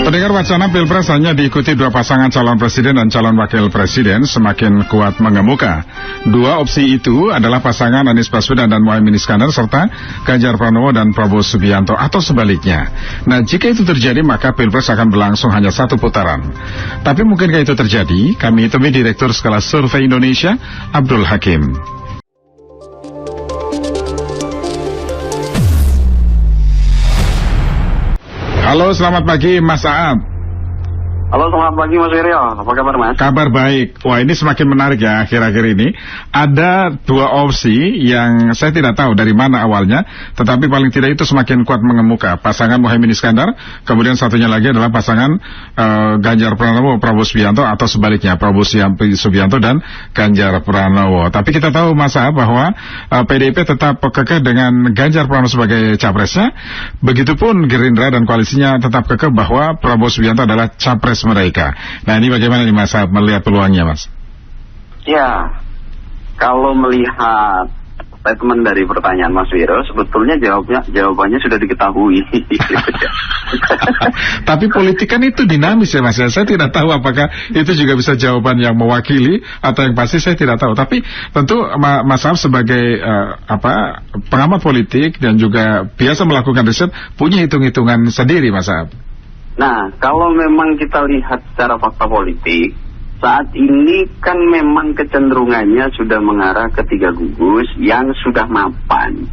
Pendengar, wacana Pilpres hanya diikuti dua pasangan calon presiden dan calon wakil presiden semakin kuat mengemuka. Dua opsi itu adalah pasangan Anies Baswedan dan Muhaimin Iskandar serta Ganjar Pranowo dan Prabowo Subianto atau sebaliknya. Nah, jika itu terjadi maka Pilpres akan berlangsung hanya satu putaran. Tapi mungkinkah itu terjadi? Kami temui Direktur Skala Survei Indonesia, Abdul Hakim. Halo, selamat pagi Mas Aab. Halo, selamat pagi Mas Wiryo. Apa kabar Mas? Kabar baik. Wah, ini semakin menarik ya akhir-akhir ini. Ada dua opsi yang saya tidak tahu dari mana awalnya, tetapi paling tidak itu semakin kuat mengemuka. Pasangan Muhaimin Iskandar, kemudian satunya lagi adalah pasangan Ganjar Pranowo, Prabowo Subianto atau sebaliknya Prabowo Subianto dan Ganjar Pranowo. Tapi kita tahu Mas Aab bahwa PDIP tetap kekeh dengan Ganjar Pranowo sebagai capresnya. Begitupun Gerindra dan koalisinya tetap kekeh bahwa Prabowo Subianto adalah capres mereka. Nah, ini bagaimana nih Mas Saab melihat peluangnya, Mas? Ya, kalau melihat statement dari pertanyaan Mas Wiro, sebetulnya jawabannya sudah diketahui. Tapi politik kan itu dinamis ya Mas. Saya tidak tahu apakah itu juga bisa jawaban yang mewakili atau yang pasti saya tidak tahu. Tapi tentu Mas Saab sebagai pengamat politik dan juga biasa melakukan riset punya hitung-hitungan sendiri, Mas Saab. Nah, kalau memang kita lihat secara fakta politik, saat ini kan memang kecenderungannya sudah mengarah ke tiga gugus yang sudah mapan.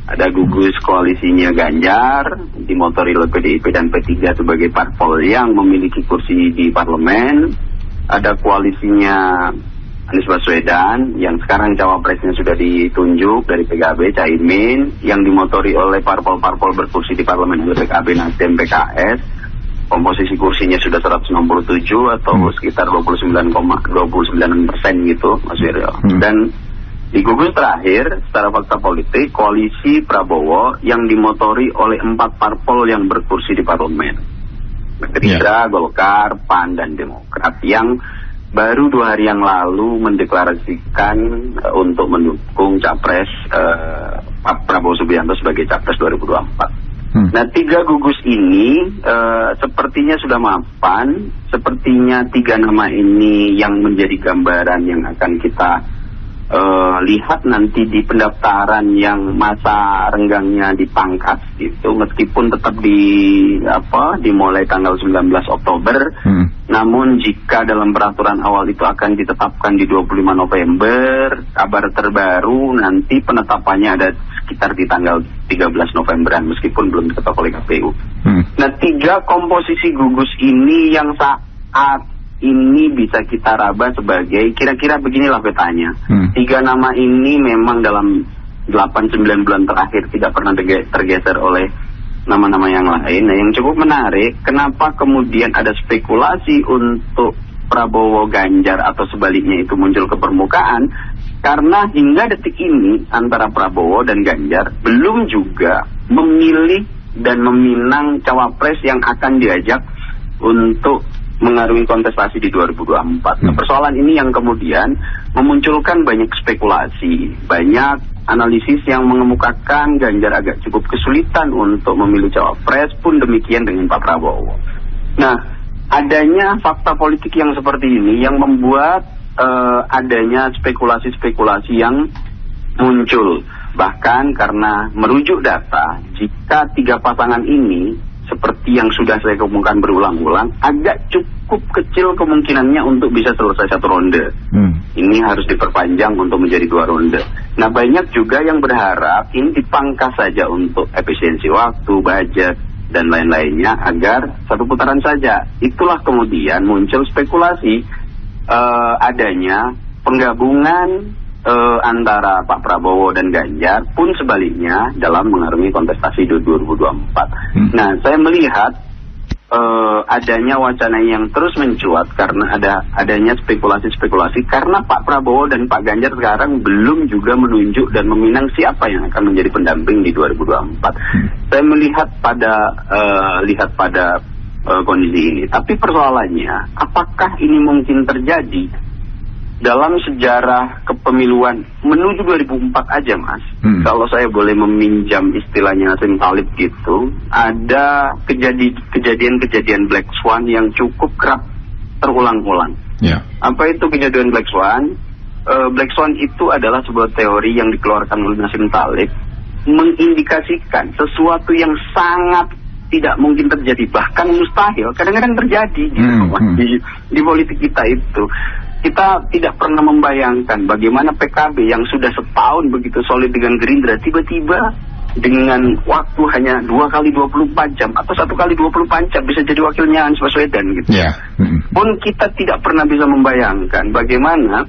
Ada gugus koalisinya Ganjar, dimotori oleh PDIP dan P3 sebagai parpol yang memiliki kursi di parlemen. Ada koalisinya Anies Baswedan, yang sekarang cawapresnya sudah ditunjuk dari PKB, Caimin, yang dimotori oleh parpol-parpol berkursi di parlemen oleh PKB, Nasdem, PKS. Komposisi kursinya sudah 167 atau sekitar 29% gitu, Mas Wiryo. Dan di gugus terakhir, secara fakta politik, koalisi Prabowo yang dimotori oleh 4 parpol yang berkursi di parlemen. Gerindra, Golkar, PAN, dan Demokrat yang baru 2 hari yang lalu mendeklarasikan untuk mendukung capres Pak Prabowo Subianto sebagai capres 2024. Nah, 3 gugus ini sepertinya sudah mapan, sepertinya 3 nama ini yang menjadi gambaran yang akan kita lihat nanti di pendaftaran yang masa renggangnya dipangkas gitu, meskipun tetap dimulai tanggal 19 Oktober, namun jika dalam peraturan awal itu akan ditetapkan di 25 November, kabar terbaru nanti penetapannya ada sekitar di tanggal 13 Novemberan meskipun belum diketok oleh KPU. Nah, 3 komposisi gugus ini yang saat ini bisa kita raba sebagai kira-kira beginilah petanya. 3 nama ini memang dalam 8-9 bulan terakhir tidak pernah tergeser oleh nama-nama yang lain. Nah, yang cukup menarik, kenapa kemudian ada spekulasi untuk Prabowo Ganjar atau sebaliknya itu muncul ke permukaan? Karena hingga detik ini antara Prabowo dan Ganjar belum juga memilih dan meminang cawapres yang akan diajak untuk mengarungi kontestasi di 2024. Nah, persoalan ini yang kemudian memunculkan banyak spekulasi, banyak analisis yang mengemukakan Ganjar agak cukup kesulitan untuk memilih cawapres, pun demikian dengan Pak Prabowo. Nah, adanya fakta politik yang seperti ini yang membuat adanya spekulasi-spekulasi yang muncul. Bahkan karena merujuk data, jika 3 pasangan ini seperti yang sudah saya kemukakan berulang-ulang, agak cukup kecil kemungkinannya untuk bisa selesai 1 ronde. Ini harus diperpanjang untuk menjadi 2 ronde. Nah, banyak juga yang berharap ini dipangkas saja untuk efisiensi waktu, budget, dan lain-lainnya agar 1 putaran saja. Itulah kemudian muncul spekulasi adanya penggabungan antara Pak Prabowo dan Ganjar, pun sebaliknya dalam mengarungi kontestasi 2024. Nah, saya melihat adanya wacana yang terus mencuat karena adanya spekulasi-spekulasi karena Pak Prabowo dan Pak Ganjar sekarang belum juga menunjuk dan meminang siapa yang akan menjadi pendamping di 2024. Saya melihat pada kondisi ini. Tapi persoalannya, apakah ini mungkin terjadi? dalam sejarah kepemiluan menuju 2004 aja, Mas. Kalau saya boleh meminjam istilahnya Nassim Talib gitu, ada kejadian-kejadian Black Swan yang cukup kerap terulang-ulang. Yeah. Apa itu kejadian Black Swan? Black Swan itu adalah sebuah teori yang dikeluarkan oleh Nassim Talib, mengindikasikan sesuatu yang sangat tidak mungkin terjadi, bahkan mustahil, kadang-kadang terjadi di politik kita itu. Kita tidak pernah membayangkan bagaimana PKB yang sudah setahun begitu solid dengan Gerindra, tiba-tiba dengan waktu hanya 2 kali 24 jam atau 1 kali 24 jam bisa jadi wakilnya Anies Baswedan gitu. Yeah. Pun kita tidak pernah bisa membayangkan bagaimana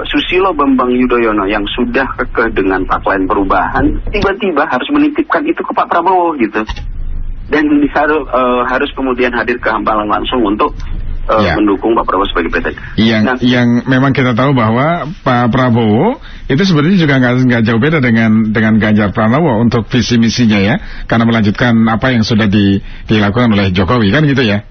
Susilo Bambang Yudhoyono yang sudah kekeh dengan tagline perubahan tiba-tiba harus menitipkan itu ke Pak Prabowo gitu, dan harus kemudian hadir ke Hambalang langsung untuk mendukung Pak Prabowo sebagai presiden. Yang memang kita tahu bahwa Pak Prabowo itu sebenarnya juga nggak jauh beda dengan Ganjar Pranowo untuk visi misinya ya, karena melanjutkan apa yang sudah dilakukan oleh Jokowi kan gitu ya.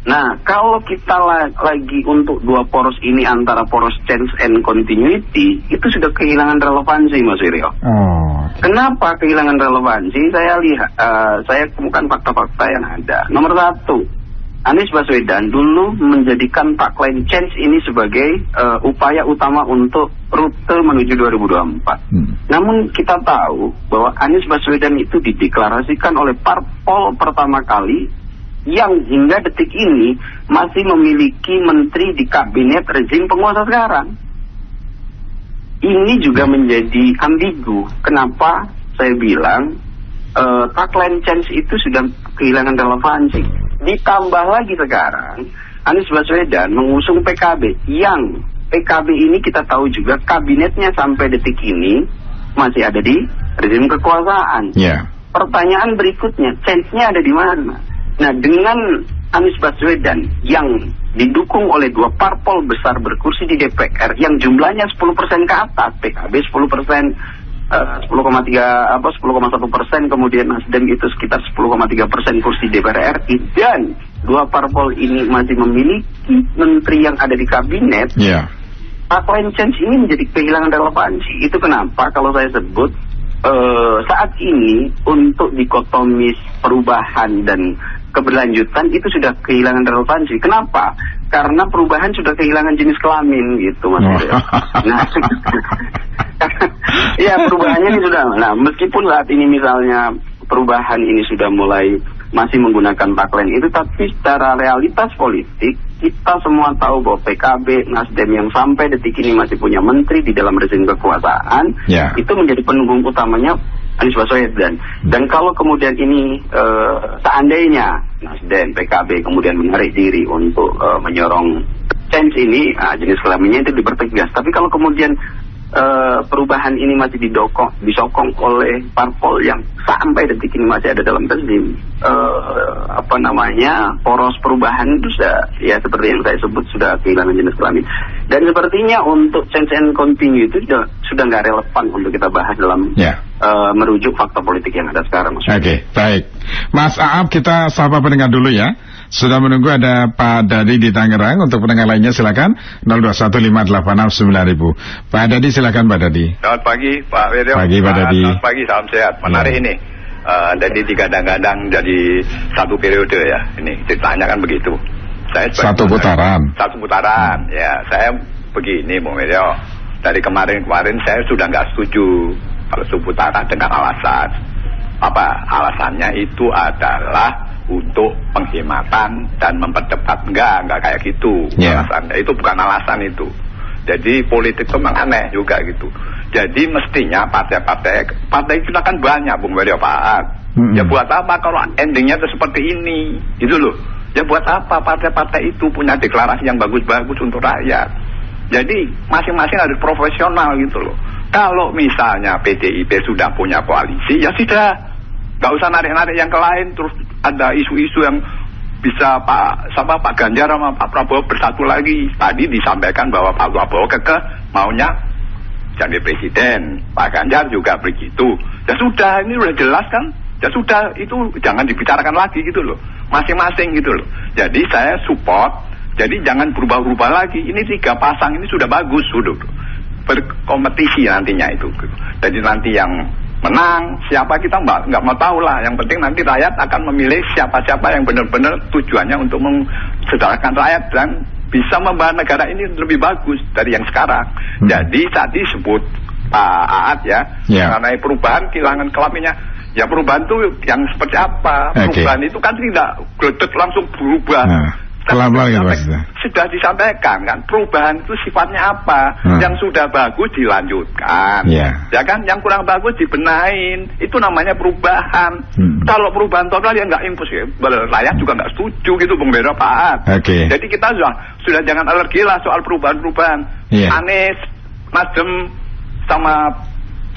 Nah, kalau kita lagi untuk dua poros ini antara poros change and continuity, itu sudah kehilangan relevansi, Mas Wiryo. Kenapa kehilangan relevansi? Saya temukan fakta-fakta yang ada. Nomor 1, Anies Baswedan dulu menjadikan tagline change ini sebagai upaya utama untuk rute menuju 2024. Namun kita tahu bahwa Anies Baswedan itu dideklarasikan oleh parpol pertama kali yang hingga detik ini masih memiliki menteri di kabinet rezim penguasa sekarang. Ini juga menjadi ambigu. Kenapa saya bilang tagline change itu sudah kehilangan relevansi. Ditambah lagi sekarang Anies Baswedan mengusung PKB, yang PKB ini kita tahu juga kabinetnya sampai detik ini masih ada di rezim kekuasaan. Pertanyaan berikutnya, change-nya ada di mana? Nah, dengan Anies Baswedan yang didukung oleh 2 parpol besar berkursi di DPR yang jumlahnya 10% ke atas, PKB 10%, 10,1%, kemudian Nasdem itu sekitar 10,3% kursi DPR RI, dan 2 parpol ini masih memiliki menteri yang ada di kabinet. Tagline change ini menjadi kehilangan relevansi. Itu kenapa kalau saya sebut saat ini untuk dikotomis perubahan dan keberlanjutan itu sudah kehilangan relevansi. Kenapa? Karena perubahan sudah kehilangan jenis kelamin gitu, Mas. Nah, ya perubahannya ini sudah. Nah, meskipun saat ini misalnya perubahan ini sudah mulai masih menggunakan tagline itu, tapi secara realitas politik kita semua tahu bahwa PKB, Nasdem yang sampai detik ini masih punya menteri di dalam rezim kekuasaan, itu menjadi pendukung utamanya Anies Baswedan. Dan kalau kemudian ini seandainya Nasdem, PKB kemudian menarik diri untuk menyorong change ini, jenis kelaminnya itu dipertegas. Tapi kalau kemudian perubahan ini masih disokong oleh parpol yang sampai detik ini masih ada dalam rezim poros perubahan itu sudah, ya seperti yang saya sebut, sudah kehilangan jenis kelamin. Dan sepertinya untuk change and continue itu sudah nggak relevan untuk kita bahas dalam merujuk fakta politik yang ada sekarang, Mas. Oke, baik. Mas Aap, kita sapa pendengar dulu ya. Sudah menunggu ada Pak Dadi di Tangerang. Untuk pendengar lainnya silakan 0215869000. Pak Dadi silakan, Pak Dadi. Selamat pagi Pak Wiryo. Pagi Pak Dadi. Selamat pagi, salam sehat. Menarik ini. Jadi digadang-gadang jadi satu periode ya. Ini ceritanya kan begitu. Saya satu putaran. Ya, saya begini Bung Wiryo. Dari kemarin saya sudah nggak setuju kalau satu putaran dengan alasan alasannya itu adalah untuk penghematan dan mempercepat. Enggak kayak gitu. Alasannya itu bukan alasan itu. Jadi politik itu memang aneh juga gitu. Jadi mestinya partai kita kan banyak, Bung Wiryo, Pak. Ya buat apa kalau endingnya itu seperti ini, gitu loh. Ya buat apa partai-partai itu punya deklarasi yang bagus-bagus untuk rakyat. Jadi masing-masing harus profesional gitu loh. Kalau misalnya PDIP sudah punya koalisi, ya sudah, nggak usah narik-narik yang ke lain. Terus ada isu-isu yang bisa Pak Ganjar sama Pak Prabowo bersatu lagi. Tadi disampaikan bahwa Pak Prabowo maunya jadi presiden, Pak Ganjar juga begitu. Ya sudah, ini udah jelas kan. Ya sudah, itu jangan dibicarakan lagi gitu loh. Masing-masing gitu loh. Jadi saya support Jadi jangan berubah-ubah lagi. Ini 3 pasang ini sudah bagus, sudah berkompetisi nantinya itu. Jadi nanti yang menang siapa kita nggak mau tahu lah. Yang penting nanti rakyat akan memilih siapa-siapa yang benar-benar tujuannya untuk mensejahterakan rakyat dan bisa membawa negara ini lebih bagus dari yang sekarang. Jadi saat disebut Pak Aat ya, mengenai perubahan kehilangan kelaminnya. Ya perubahan itu yang seperti apa? Perubahan itu kan tidak gledek langsung berubah. Pelan-pelan gitu maksudnya. Sudah disampaikan kan, perubahan itu sifatnya apa? Yang sudah bagus dilanjutkan, ya kan? Yang kurang bagus dibenahin, itu namanya perubahan. Kalau perubahan total ya nggak impossible, rakyat juga nggak setuju gitu, Bung Bero, Pak. Jadi kita sudah jangan alergi lah soal perubahan-perubahan. Anies, Nasdem, sama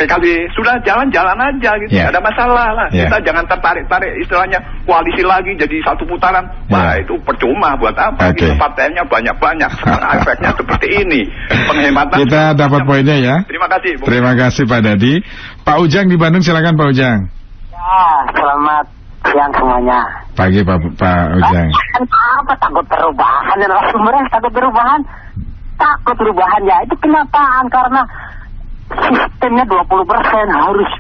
PKB sudah jalan-jalan aja gitu, nggak ada masalah lah. Kita jangan tertarik-tarik istilahnya koalisi lagi jadi satu putaran. Wah itu percuma buat apa? Gitu, partainya banyak-banyak. Sekarang efeknya seperti ini. Penghematan. Kita dapat poinnya ya. Terima kasih. Bung. Terima kasih Pak Dadi. Pak Ujang di Bandung, silakan Pak Ujang. Ya, selamat siang semuanya. Pagi Pak Ujang. Apa takut perubahan? Dan sumbernya takut perubahan. Takut perubahan ya itu kenapaan? Karena sistemnya 20% harus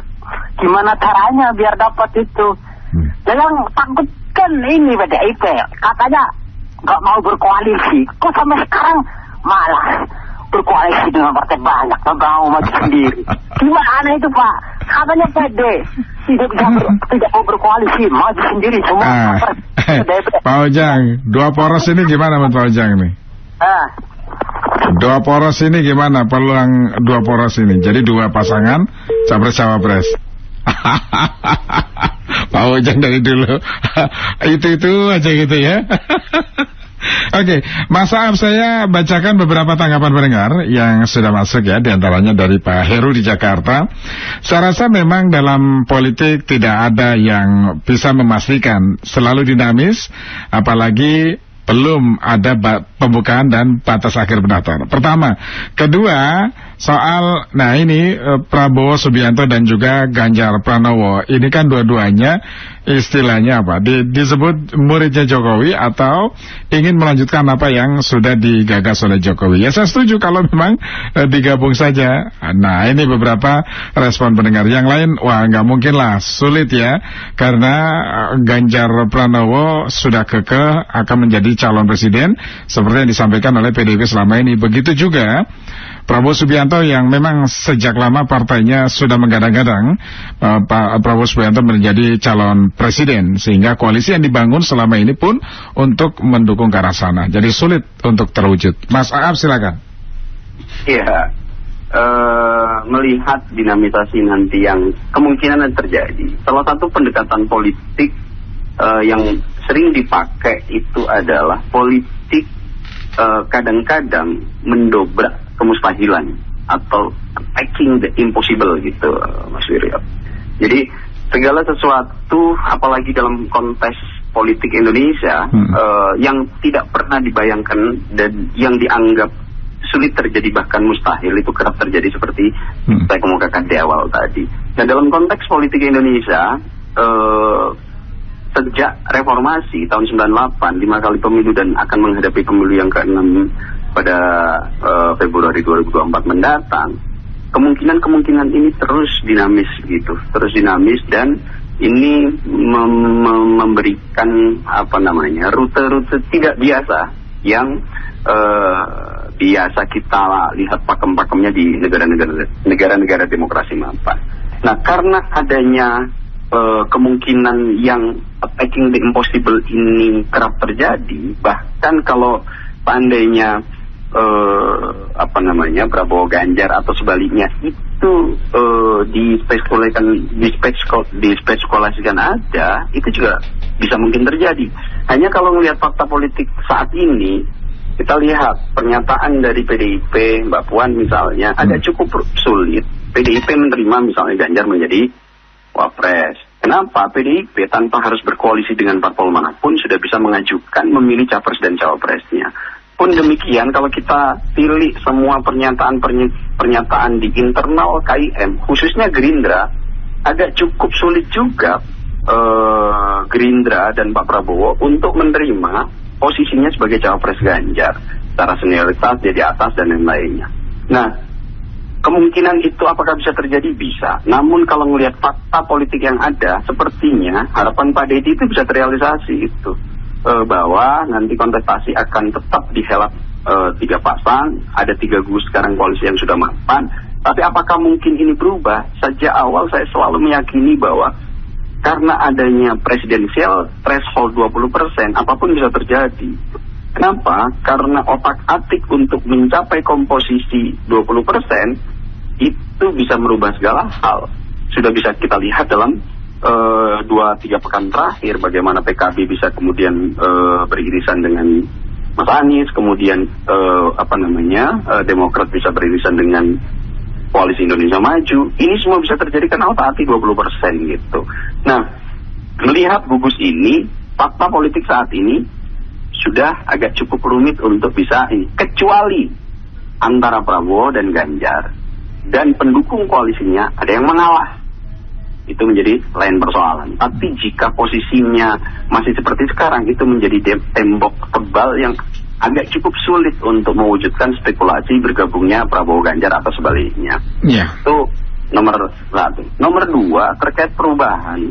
gimana caranya biar dapat itu. Yang takut kan ini PDIP katanya nggak mau berkoalisi, kok sampai sekarang malah berkoalisi dengan partai banyak, nggak mau maju sendiri. Gimana itu Pak? Katanya PD tidak mau berkoalisi, maju sendiri semua. Pak Ujang, 2 poros ini gimana menurut Pak Ujang nih? 2 poros ini gimana peluang 2 poros ini? Jadi 2 pasangan capres-cawapres. Pak Ujang dari dulu itu aja gitu ya. Oke, Mas Aab, saya bacakan beberapa tanggapan pendengar yang sudah masuk ya, diantaranya dari Pak Heru di Jakarta. Saya rasa memang dalam politik tidak ada yang bisa memastikan, selalu dinamis, apalagi belum ada pembukaan dan batas akhir pendaftaran. Pertama. Kedua, soal, nah ini Prabowo Subianto dan juga Ganjar Pranowo. Ini kan dua-duanya istilahnya apa? Disebut muridnya Jokowi atau ingin melanjutkan apa yang sudah digagas oleh Jokowi. Ya saya setuju kalau memang digabung saja. Nah ini beberapa respon pendengar. Yang lain, wah nggak mungkin lah, sulit ya. Karena Ganjar Pranowo sudah kekeh akan menjadi calon presiden seperti yang disampaikan oleh PDIP selama ini. Begitu juga Prabowo Subianto yang memang sejak lama partainya sudah menggadang-gadang Pak Prabowo Subianto menjadi calon presiden, sehingga koalisi yang dibangun selama ini pun untuk mendukung ke arah sana. Jadi sulit untuk terwujud. Mas Aab silakan. Iya, melihat dinamisasi nanti yang kemungkinan terjadi, salah satu pendekatan politik yang sering dipakai itu adalah politik kadang-kadang mendobrak kemustahilan atau attacking the impossible gitu, Mas Wiryo. Jadi segala sesuatu, apalagi dalam konteks politik Indonesia, yang tidak pernah dibayangkan dan yang dianggap sulit terjadi bahkan mustahil itu kerap terjadi seperti saya kemukakan di awal tadi. Dan dalam konteks politik Indonesia, sejak reformasi tahun 98, 5 kali pemilu dan akan menghadapi pemilu yang ke-6 pada Februari 2024 mendatang, kemungkinan ini terus dinamis gitu, terus dinamis, dan ini memberikan rute-rute tidak biasa yang biasa kita lihat pakem-pakemnya di negara-negara demokrasi mapan. Nah, karena adanya kemungkinan yang attacking the impossible ini kerap terjadi, bahkan kalau seandainya Prabowo Ganjar atau sebaliknya itu dispekulasikan ada, itu juga bisa mungkin terjadi. Hanya kalau melihat fakta politik saat ini, kita lihat pernyataan dari PDIP, Mbak Puan misalnya, agak cukup sulit PDIP menerima misalnya Ganjar menjadi wapres. Kenapa? PDIP tanpa harus berkoalisi dengan parpol manapun sudah bisa mengajukan memilih capres dan cawapresnya. Pun demikian, kalau kita pilih semua pernyataan di internal KIM, khususnya Gerindra, agak cukup sulit juga Gerindra dan Pak Prabowo untuk menerima posisinya sebagai cawapres Ganjar, secara senioritas dia di atas dan lain-lainnya. Nah, kemungkinan itu apakah bisa terjadi? Bisa. Namun kalau melihat fakta politik yang ada, sepertinya harapan Pak Deddy itu bisa terrealisasi itu. Bahwa nanti kontestasi akan tetap dihelat 3 pasang, ada 3 gugus sekarang koalisi yang sudah mapan. Tapi apakah mungkin ini berubah? Sejak awal saya selalu meyakini bahwa karena adanya presidensial threshold 20%, apapun bisa terjadi. Kenapa? Karena otak-atik untuk mencapai komposisi 20% itu bisa merubah segala hal. Sudah bisa kita lihat dalam 2-3 pekan terakhir bagaimana PKB bisa kemudian beririsan dengan Mas Anies, kemudian Demokrat bisa beririsan dengan Koalisi Indonesia Maju. Ini semua bisa terjadi karena otak-atik 20% gitu. Nah, melihat gugus ini, fakta politik saat ini sudah agak cukup rumit untuk bisa ini, kecuali antara Prabowo dan Ganjar dan pendukung koalisinya ada yang mengalah. Itu menjadi lain persoalan. Tapi jika posisinya masih seperti sekarang, itu menjadi tembok tebal yang agak cukup sulit untuk mewujudkan spekulasi bergabungnya Prabowo Ganjar atau sebaliknya. Itu nomor 1. Nomor 2, terkait perubahan.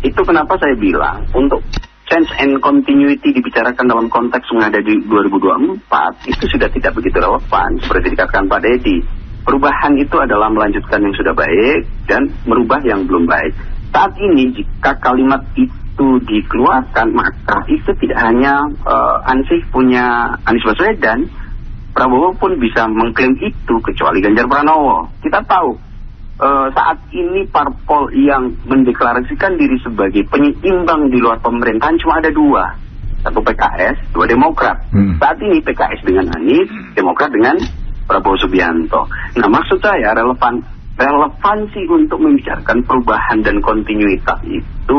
Itu kenapa saya bilang untuk change and continuity dibicarakan dalam konteks menghadapi 2024 itu sudah tidak begitu relevan seperti dikatakan Pak Deddy. Perubahan itu adalah melanjutkan yang sudah baik dan merubah yang belum baik. Saat ini jika kalimat itu dikeluarkan, maka itu tidak hanya Ansih punya Anies Baswedan, Prabowo pun bisa mengklaim itu kecuali Ganjar Pranowo. Kita tahu saat ini parpol yang mendeklarasikan diri sebagai penyeimbang di luar pemerintahan cuma ada 2. 1 PKS, 2 Demokrat. Saat ini PKS dengan Anies, Demokrat dengan Prabowo Subianto. Nah, maksud saya relevansi untuk membicarakan perubahan dan kontinuitas itu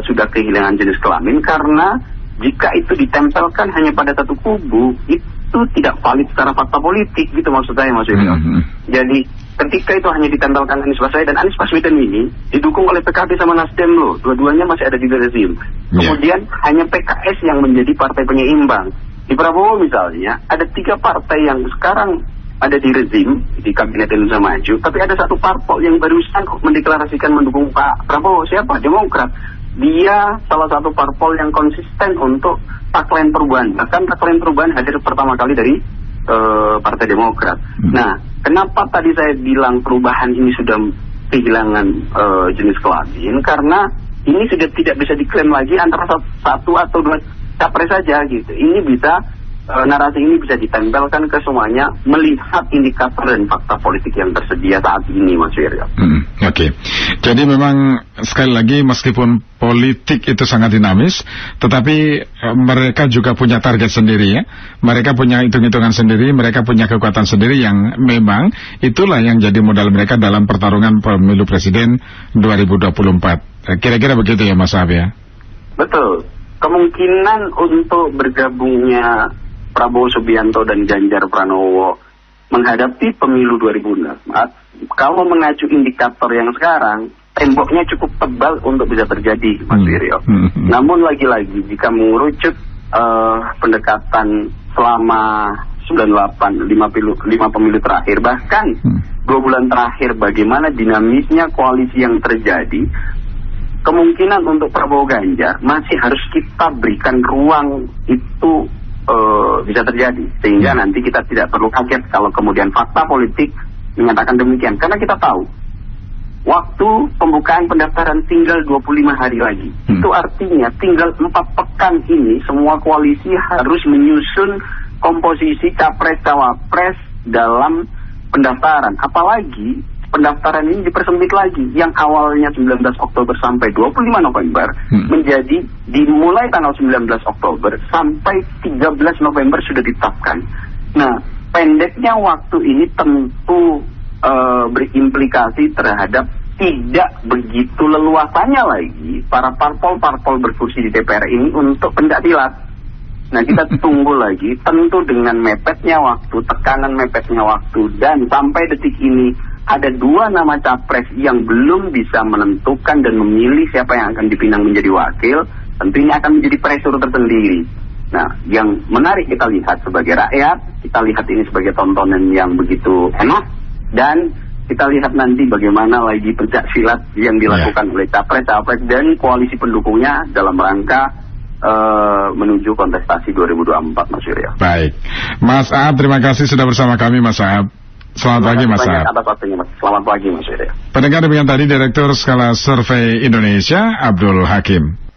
sudah kehilangan jenis kelamin, karena jika itu ditempelkan hanya pada satu kubu, itu tidak valid secara fakta politik, gitu maksud saya, Mas Yudho. Jadi ketika itu hanya ditempelkan Anies Baswedan, dan Anies Baswedan ini didukung oleh PKB sama Nasdem loh, dua-duanya masih ada di rezim. Kemudian hanya PKS yang menjadi partai penyeimbang. Di Prabowo misalnya, ada 3 partai yang sekarang ada di rezim, di Kabinet Indonesia Maju, tapi ada 1 parpol yang barusan mendeklarasikan mendukung Pak Prabowo. Siapa? Demokrat. Dia salah satu parpol yang konsisten untuk tagline perubahan. Bahkan tagline perubahan hadir pertama kali dari Partai Demokrat. Nah, kenapa tadi saya bilang perubahan ini sudah kehilangan jenis kelamin? Karena ini sudah tidak bisa diklaim lagi antara 1 atau 2 capres saja gitu. Ini bisa narasi ini bisa ditempelkan ke semuanya melihat indikator dan fakta politik yang tersedia saat ini, Mas Wirya. Oke. Jadi memang sekali lagi meskipun politik itu sangat dinamis, tetapi mereka juga punya target sendiri ya. Mereka punya hitung-hitungan sendiri, mereka punya kekuatan sendiri yang memang itulah yang jadi modal mereka dalam pertarungan pemilu presiden 2024. Kira-kira begitu ya, Mas Abi ya? Betul. Kemungkinan untuk bergabungnya Prabowo Subianto dan Ganjar Pranowo menghadapi pemilu 2024, kalau mengacu indikator yang sekarang, temboknya cukup tebal untuk bisa terjadi, Mas Wiryo. Namun lagi-lagi jika mengerucut pendekatan selama 5 pemilu terakhir, bahkan 2 bulan terakhir, bagaimana dinamisnya koalisi yang terjadi, kemungkinan untuk Prabowo Ganjar masih harus kita berikan ruang itu bisa terjadi, sehingga nanti kita tidak perlu kaget kalau kemudian fakta politik menyatakan demikian, karena kita tahu waktu pembukaan pendaftaran tinggal 25 hari lagi. Itu artinya tinggal 4 pekan ini semua koalisi harus menyusun komposisi capres-cawapres dalam pendaftaran. Apalagi pendaftaran ini dipersempit lagi, yang awalnya 19 Oktober sampai 25 November menjadi dimulai tanggal 19 Oktober sampai 13 November sudah ditetapkan. Nah, pendeknya waktu ini tentu berimplikasi terhadap tidak begitu leluasanya lagi para parpol-parpol berkursi di DPR ini untuk pencaksilat. Nah, kita tunggu lagi, tentu dengan mepetnya waktu, tekanan mepetnya waktu, dan sampai detik ini ada 2 nama capres yang belum bisa menentukan dan memilih siapa yang akan dipinang menjadi wakil. Tentu ini akan menjadi pressure tersendiri. Nah, yang menarik kita lihat sebagai rakyat, kita lihat ini sebagai tontonan yang begitu enak, dan kita lihat nanti bagaimana lagi pencak silat yang dilakukan oleh capres-capres dan koalisi pendukungnya dalam rangka menuju kontestasi 2024, Mas Surya. Baik, Mas Aab, terima kasih sudah bersama kami, Mas Aab. Selamat pagi, Mas Aab. Atas waktunya, Mas. Selamat pagi, Mas Surya. Pendengar, demikian tadi Direktur Skala Survei Indonesia, Abdul Hakim.